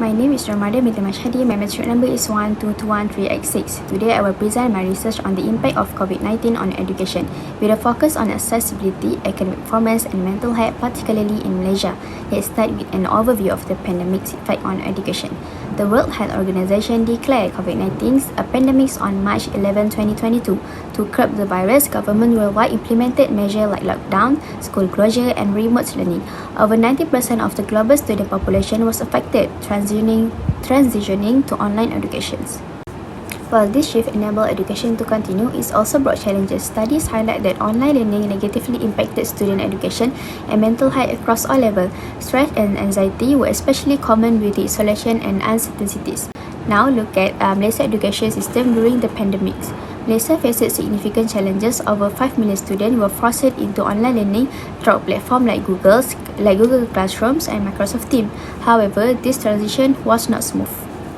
My name is Ramadan binti Mashhadi. My metric number is 1221386. Today, I will present my research on the impact of COVID-19 on education, with a focus on accessibility, academic performance, and mental health, particularly in Malaysia. Let's start with an overview of the pandemic's effect on education. The World Health Organization declared COVID-19 a pandemic on March 11, 2022. To curb the virus, government worldwide implemented measures like lockdown, school closure, and remote learning. Over 90% of the global student population was affected, transitioning to online education. While this shift enabled education to continue, it also brought challenges. Studies highlight that online learning negatively impacted student education and mental health across all levels. Stress and anxiety were especially common with the isolation and uncertainties. Now look at Malaysia education system during the pandemic. Malaysia faced significant challenges. Over 5 million students were forced into online learning through platforms like Google Classrooms and Microsoft Teams. However, this transition was not smooth.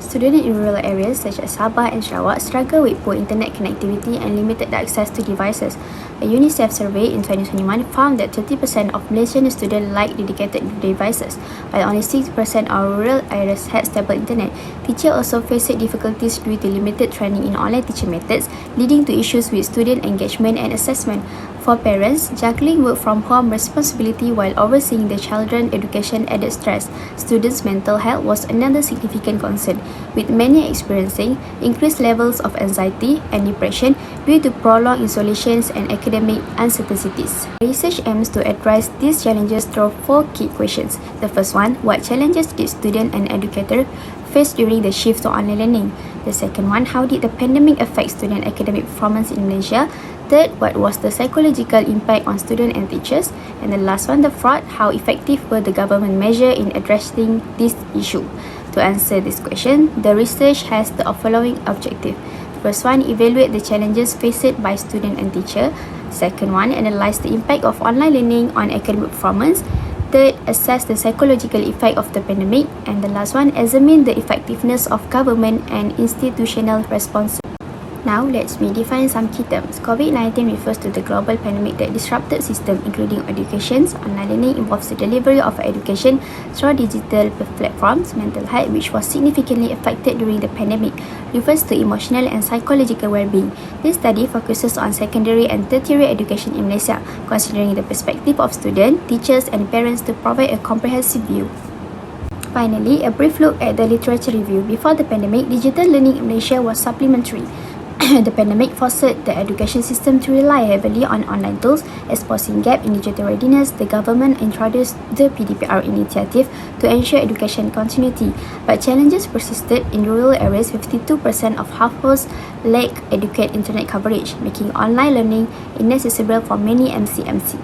Students in rural areas such as Sabah and Sarawak struggle with poor internet connectivity and limited access to devices. A UNICEF survey in 2021 found that 30% of Malaysian students lack dedicated devices, while only 6% of rural areas had stable internet. Teachers also faced difficulties due to limited training in online teaching methods, leading to issues with student engagement and assessment. For parents, juggling work from home responsibility while overseeing their children's education added stress. Students' mental health was another significant concern, with many experiencing increased levels of anxiety and depression due to prolonged isolations and academic uncertainties. Research aims to address these challenges through 4 key questions. The first one, what challenges did students and educators face during the shift to online learning? The second one, how did the pandemic affect student academic performance in Malaysia? Third, what was the psychological impact on students and teachers? And the last one, the fourth, how effective were the government measures in addressing this issue? To answer this question, the research has the following objective. First one, evaluate the challenges faced by students and teachers. Second one, analyze the impact of online learning on academic performance. Third, assess the psychological effect of the pandemic. And the last one, examine the effectiveness of government and institutional response. Now, let's redefine some key terms. COVID-19 refers to the global pandemic that disrupted systems including education. Online learning involves the delivery of education through digital platforms. Mental health, which was significantly affected during the pandemic, refers to emotional and psychological well-being. This study focuses on secondary and tertiary education in Malaysia, considering the perspective of students, teachers, and parents to provide a comprehensive view. Finally, a brief look at the literature review. Before the pandemic, digital learning in Malaysia was supplementary. The pandemic forced the education system to rely heavily on online tools, exposing gap in digital readiness. The government introduced the PDPR initiative to ensure education continuity, but challenges persisted in rural areas. 52% of households lack adequate internet coverage, making online learning inaccessible for many MCMC.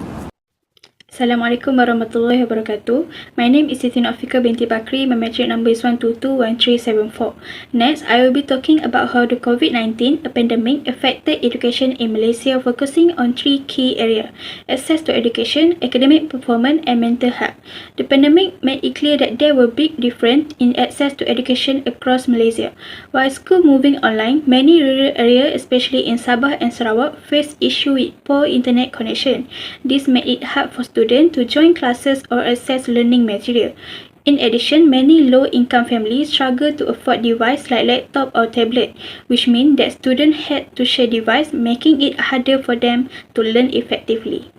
Assalamualaikum warahmatullahi wabarakatuh. My name is Siti Nofika binti Bakri. My metric number is 1221374. Next, I will be talking about how the COVID-19 pandemic affected education in Malaysia, focusing on 3 key areas: access to education, academic performance, and mental health. The pandemic made it clear that there were big differences in access to education across Malaysia. While school moving online, many rural areas, especially in Sabah and Sarawak, faced issues with poor internet connection. This made it hard for students to join classes or access learning material. In addition, many low-income families struggle to afford devices like laptop or tablet, which means that students had to share devices, making it harder for them to learn effectively.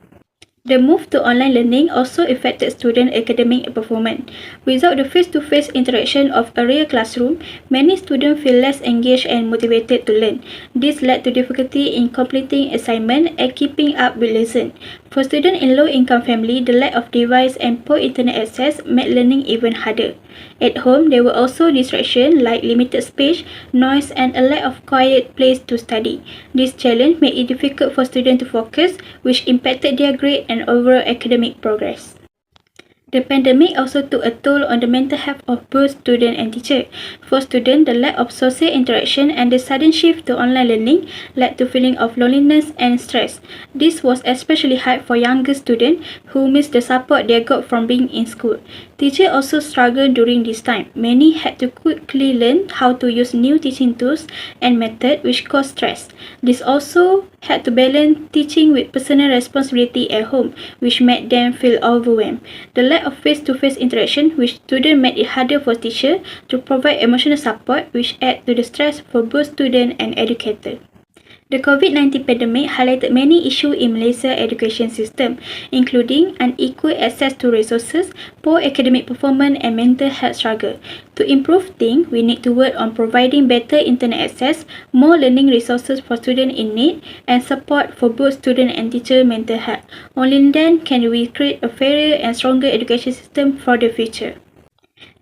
The move to online learning also affected student academic performance. Without the face-to-face interaction of a real classroom, many students feel less engaged and motivated to learn. This led to difficulty in completing assignments and keeping up with lessons. For students in low-income families, the lack of device and poor internet access made learning even harder. At home, there were also distractions like limited space, noise, and a lack of quiet place to study. This challenge made it difficult for students to focus, which impacted their grade and overall academic progress. The pandemic also took a toll on the mental health of both students and teachers. For students, the lack of social interaction and the sudden shift to online learning led to feeling of loneliness and stress. This was especially hard for younger students who missed the support they got from being in school. Teachers also struggled during this time. Many had to quickly learn how to use new teaching tools and methods, which caused stress. This also had to balance teaching with personal responsibility at home, which made them feel overwhelmed. The lack of face-to-face interaction with students made it harder for teachers to provide emotional support, which added to the stress for both students and educators. The COVID-19 pandemic highlighted many issues in Malaysia's education system, including unequal access to resources, poor academic performance, and mental health struggle. To improve things, we need to work on providing better internet access, more learning resources for students in need, and support for both student and teacher mental health. Only then can we create a fairer and stronger education system for the future.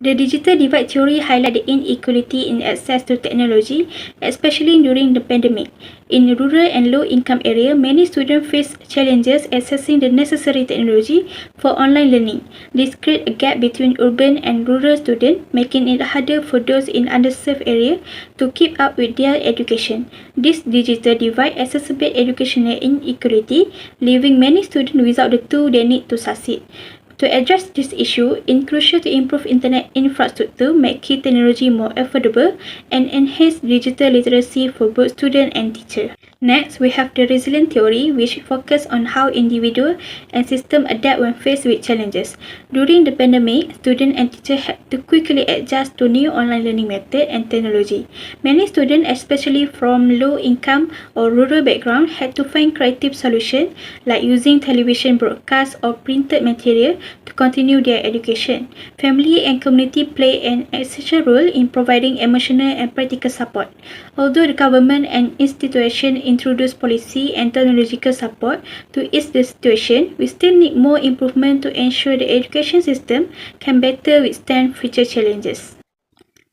The digital divide theory highlights the inequality in access to technology, especially during the pandemic. In rural and low-income areas, many students face challenges accessing the necessary technology for online learning. This creates a gap between urban and rural students, making it harder for those in underserved areas to keep up with their education. This digital divide exacerbates educational inequality, leaving many students without the tools they need to succeed. To address this issue, it's crucial to improve internet infrastructure, make key technology more affordable, and enhance digital literacy for both students and teachers. Next, we have the resilience theory, which focuses on how individuals and systems adapt when faced with challenges. During the pandemic, students and teachers had to quickly adjust to new online learning methods and technology. Many students, especially from low-income or rural backgrounds, had to find creative solutions like using television broadcasts or printed material to continue their education. Family and community play an essential role in providing emotional and practical support. Although the government and institutions introduce policy and technological support to ease the situation, we still need more improvement to ensure the education system can better withstand future challenges.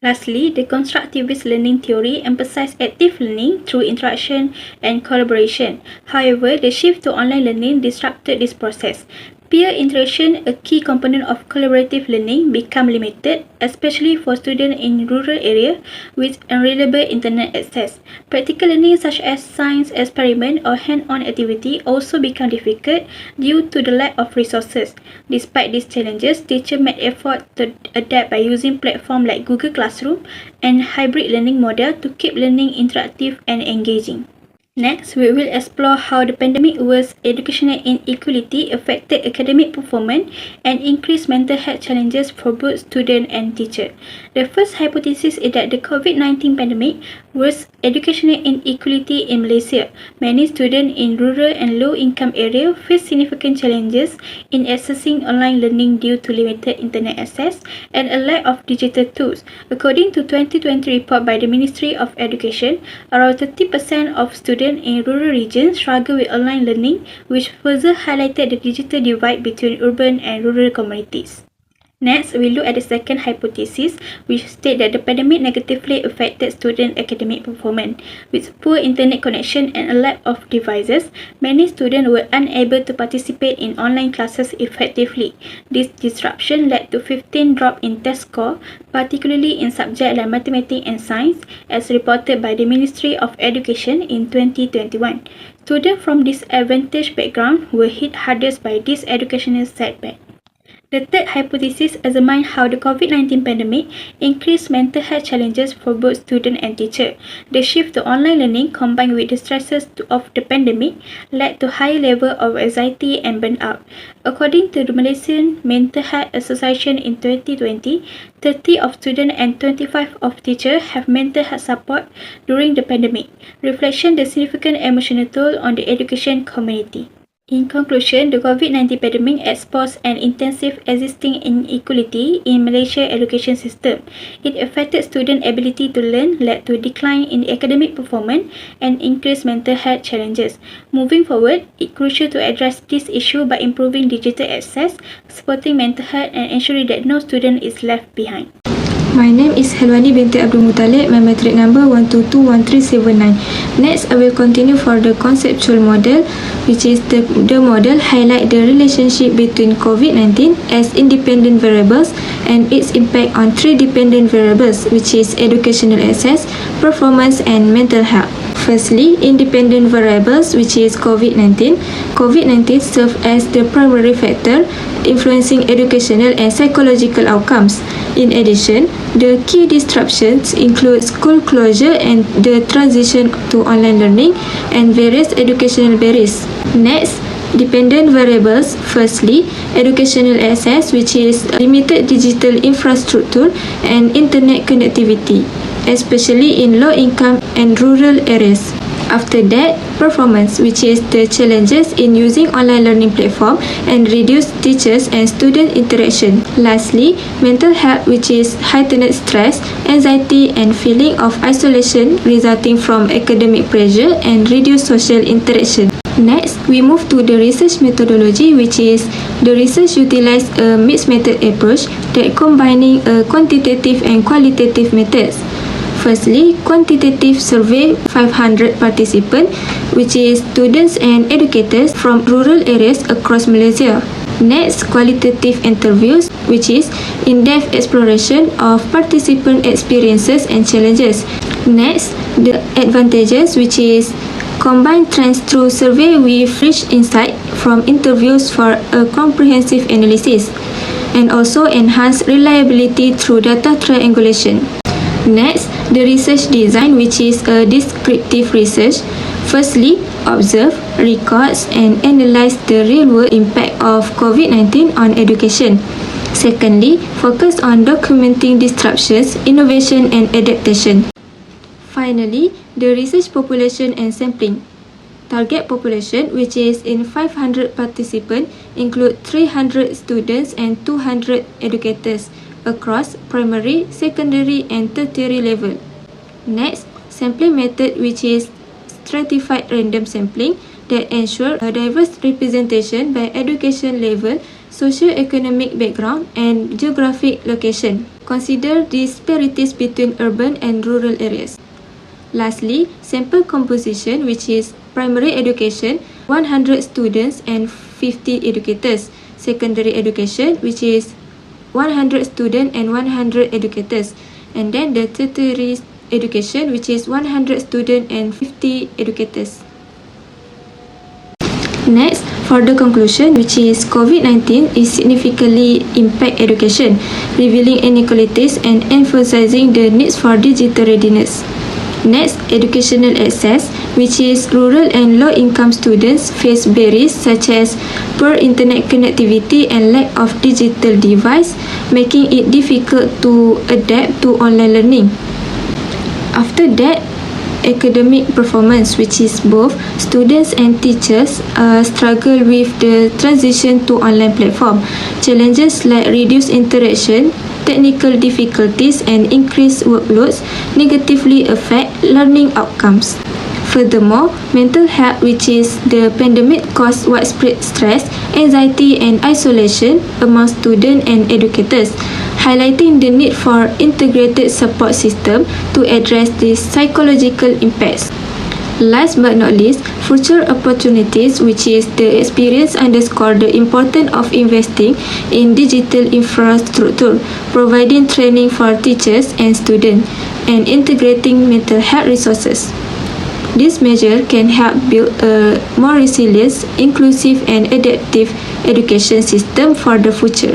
Lastly, the constructivist learning theory emphasizes active learning through interaction and collaboration. However, the shift to online learning disrupted this process. Peer interaction, a key component of collaborative learning, become limited, especially for students in rural areas with unreliable internet access. Practical learning such as science experiment or hand-on activity also become difficult due to the lack of resources. Despite these challenges, teachers made effort to adapt by using platforms like Google Classroom and hybrid learning model to keep learning interactive and engaging. Next, we will explore how the pandemic worsened educational inequality, affected academic performance, and increased mental health challenges for both students and teachers. The first hypothesis is that the COVID-19 pandemic worsened educational inequality in Malaysia. Many students in rural and low-income areas face significant challenges in accessing online learning due to limited internet access and a lack of digital tools. According to 2020 report by the Ministry of Education, around 30% of students in rural regions struggle with online learning, which further highlighted the digital divide between urban and rural communities. Next, we look at the second hypothesis, which states that the pandemic negatively affected student academic performance. With poor internet connection and a lack of devices, many students were unable to participate in online classes effectively. This disruption led to 15 drop in test score, particularly in subjects like mathematics and science, as reported by the Ministry of Education in 2021. Students from disadvantaged backgrounds were hit hardest by this educational setback. The third hypothesis examines how the COVID-19 pandemic increased mental health challenges for both students and teachers. The shift to online learning combined with the stresses of the pandemic led to high level of anxiety and burnout. According to the Malaysian Mental Health Association in 2020, 30 of students and 25 of teachers have mental health support during the pandemic, reflecting the significant emotional toll on the education community. In conclusion, the COVID-19 pandemic exposed an intensive existing inequality in Malaysia's education system. It affected student ability to learn, led to a decline in academic performance, and increased mental health challenges. Moving forward, it's crucial to address this issue by improving digital access, supporting mental health, and ensuring that no student is left behind. My name is Helwani binti Abdul Muttalib, my matric number 1221379. Next, I will continue for the conceptual model, which is the model highlight the relationship between COVID-19 as independent variables and its impact on three dependent variables, which is educational access, performance, and mental health. Firstly, independent variables, which is COVID-19. COVID-19 serves as the primary factor influencing educational and psychological outcomes. In addition, the key disruptions include school closure and the transition to online learning and various educational barriers. Next, dependent variables. Firstly, educational access, which is limited digital infrastructure and internet connectivity, especially in low-income and rural areas. After that, performance, which is the challenges in using online learning platform and reduced teachers and student interaction. Lastly, mental health, which is heightened stress, anxiety, and feeling of isolation resulting from academic pressure and reduced social interaction. Next, we move to the research methodology, which is the research utilized a mixed method approach that combining quantitative and qualitative methods. Firstly, quantitative survey 500 participants, which is students and educators from rural areas across Malaysia. Next, qualitative interviews, which is in-depth exploration of participant experiences and challenges. Next, the advantages, which is combine trends through survey with rich insight from interviews for a comprehensive analysis, and also enhance reliability through data triangulation. Next, the research design, which is a descriptive research. Firstly, observe, records, and analyze the real-world impact of COVID-19 on education. Secondly, focus on documenting disruptions, innovation, and adaptation. Finally, the research population and sampling. Target population, which is in 500 participants, include 300 students and 200 educators across primary, secondary, and tertiary level. Next, sampling method, which is stratified random sampling that ensure a diverse representation by education level, socio-economic background, and geographic location. Consider disparities between urban and rural areas. Lastly, sample composition, which is primary education, 100 students and 50 educators. Secondary education, which is 100 students and 100 educators. And then the tertiary education, which is 100 students and 50 educators. Next, for the conclusion, which is COVID-19 is significantly impact education, revealing inequalities and emphasizing the needs for digital readiness. Next, educational access, which is rural and low-income students face barriers such as poor internet connectivity and lack of digital device, making it difficult to adapt to online learning. After that, academic performance, which is both students and teachers struggle with the transition to online platform. Challenges like reduced interaction, technical difficulties, and increased workloads negatively affect learning outcomes. Furthermore, mental health, which is the pandemic, caused widespread stress, anxiety, and isolation among students and educators, highlighting the need for integrated support system to address these psychological impacts. Last but not least, future opportunities, which is the experience underscore the importance of investing in digital infrastructure, providing training for teachers and students, and integrating mental health resources. This measure can help build a more resilient, inclusive, and adaptive education system for the future.